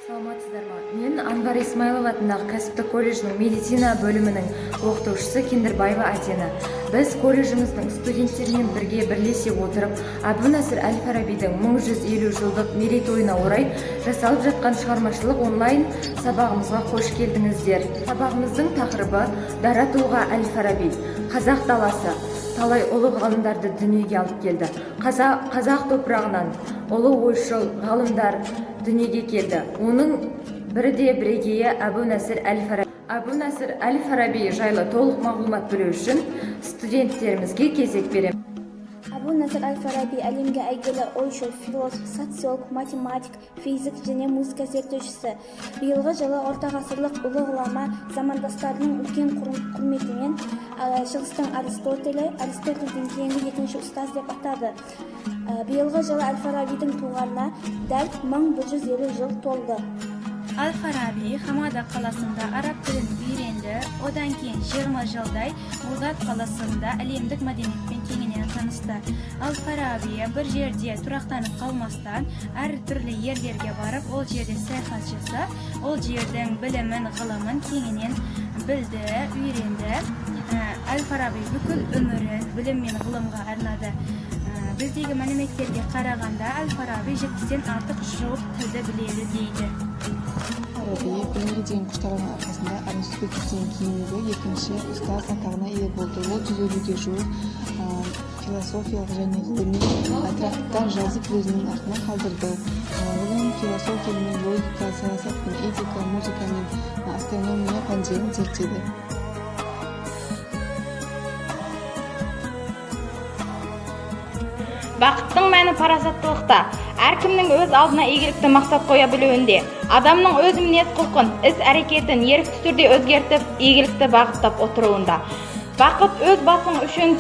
Саламатсыздар ма? Мен Анвар Исмайлов атындағы кәсіптік колледждің медицина бөлімінің оқытушысы Кендірбаева Атена. Біз колледжіміздің студенттермен бірлесе отырып, Әбу-Насыр әл-Фарабидің 1150 жылдық мерейтойына орай жасалып жатқан шығармашылық онлайн сабағымызға қош келдіңіздер. Сабағымыздың тақырыбы Дара тұлға әл-Фараби, қазақ даласы. Талай ұлы ғалымдарды дүниеге алып келді. Қазақ топырағынан ұлы ойшыл ғалымдар дүниеге келді. Оның бірі де бірегейі Әбу-Насыр әл-Фараби. Әбу-Насыр әл-Фараби жайлы толық мағлұмат білу үшін студенттерімізге кезек беремін. Әбу-Насыр әл-Фараби әлемге әйгілі ойшыл, философ, социолог, математик, физик және музыка зерттеушісі. Биылғы жылы ортағасырлық ұлы ғұлама замандастарының үлкен құрметімен шығыстың Аристотельден кейінгі екінші ұстаз деп атады. Биылғы жылы әл-Фарабидің туғанына дәл 1150 жыл толды. Әл-Фараби Хамада қаласында араб тілін үйренді, одан кейін 20 жылдай Бағдад қаласында әлемдік мәдениетпен кеңінен танысты. Әл-Фараби бір жерде тұрақтанып қалмастан, әр түрлі ерлерге барып, ол жерде саяхат жасап, ол жердің білімін, ғылымын кеңінен білді, үйренді. Әл-Фараби бүкіл өмірін білім мен ғылымға арнады. Біздегі мәліметтерге қарағанда Әл-Фараби 70-тен артық жуық тілді біледі дейді. Фараби білімге деген құштарлығының арқасында Аристотельден кейінгі екінші ұстаз атағына ие болды. Ол 150-ге жуық философиялық және ғылыми трактаттар жазып өзінің артына қалдырды. Ғылым, философия мен логика, саясат пен этика, музыка мен астрономия пәндерін зерттеді. Бақыттың мәні парасаттылықта. Әркімнің өз алдына игілікті мақсат қоя білуінде. Адамның өз мінез-құлқын, іс-әрекетін ерікті түрде өзгертіп, игілікті бағыттап отыруында. Бақыт өз басың үшін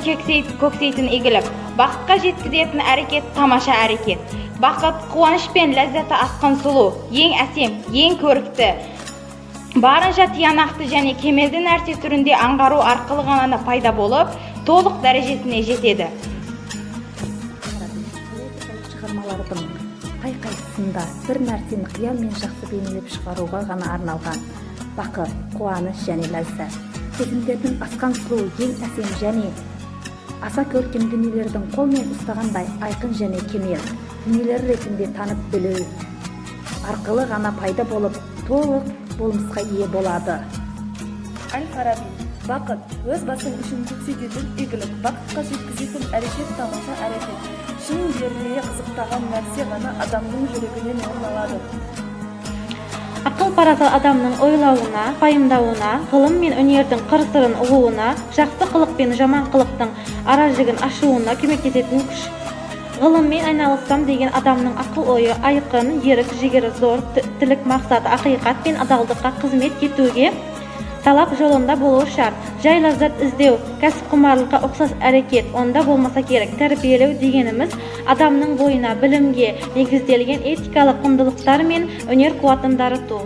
көксейтін игілік. Бақытқа жеткізетін әрекет тамаша әрекет. Бақыт қуаныш пен ләззаты асқан сұлу, ең әсем, ең көрікті. Барынша тиянақты және кемелді нәрсе түрінде аңғару арқылы ғана пайда болып, толық дәрежесіне жетеді. Шығармалардың қай-қайсысында бір нәрсені қиял мен жақсы бейнелеп шығаруға ғана арналған. Бақыт, қуаныш және ләззат. Сезімдердің асқан сұлу, ең әсем және аса көркем дүниелердің қолмен ұстағандай айқын және кемел дүниелер ретінде танып білу арқылы ғана пайда болып, толық болмысқа ие болады. Әл-Фараби. Бақыт өз басың үшін көксейтетін игілік, бақытқа жеткізетін әрекет тамаша әрекет. Шын жеріне қызықтаған нәрсе ғана адамның жүрегінен орын алады. Ақыл-парасы адамның ойлауына, пайымдауына, ғылым мен өнердің қыр-сырын ұғуына, жақсы қылық пен жаман қылықтың ара-жігін ашуына көмектесетін күш. Ғылыммен айналыссам деген адамның ақыл-ойы айқын, ерік, жігері зор, тілек мақсат, ақиқат пен адалдыққа қызмет етуге талап жолында болуы шарт. Жай ләззат іздеу, кәсіп құмарлыққа ұқсас әрекет, онда болмаса керек. Тәрбиелеу дегеніміз адамның бойына білімге негізделген этикалық құндылықтар мен өнер қуатын дарыту.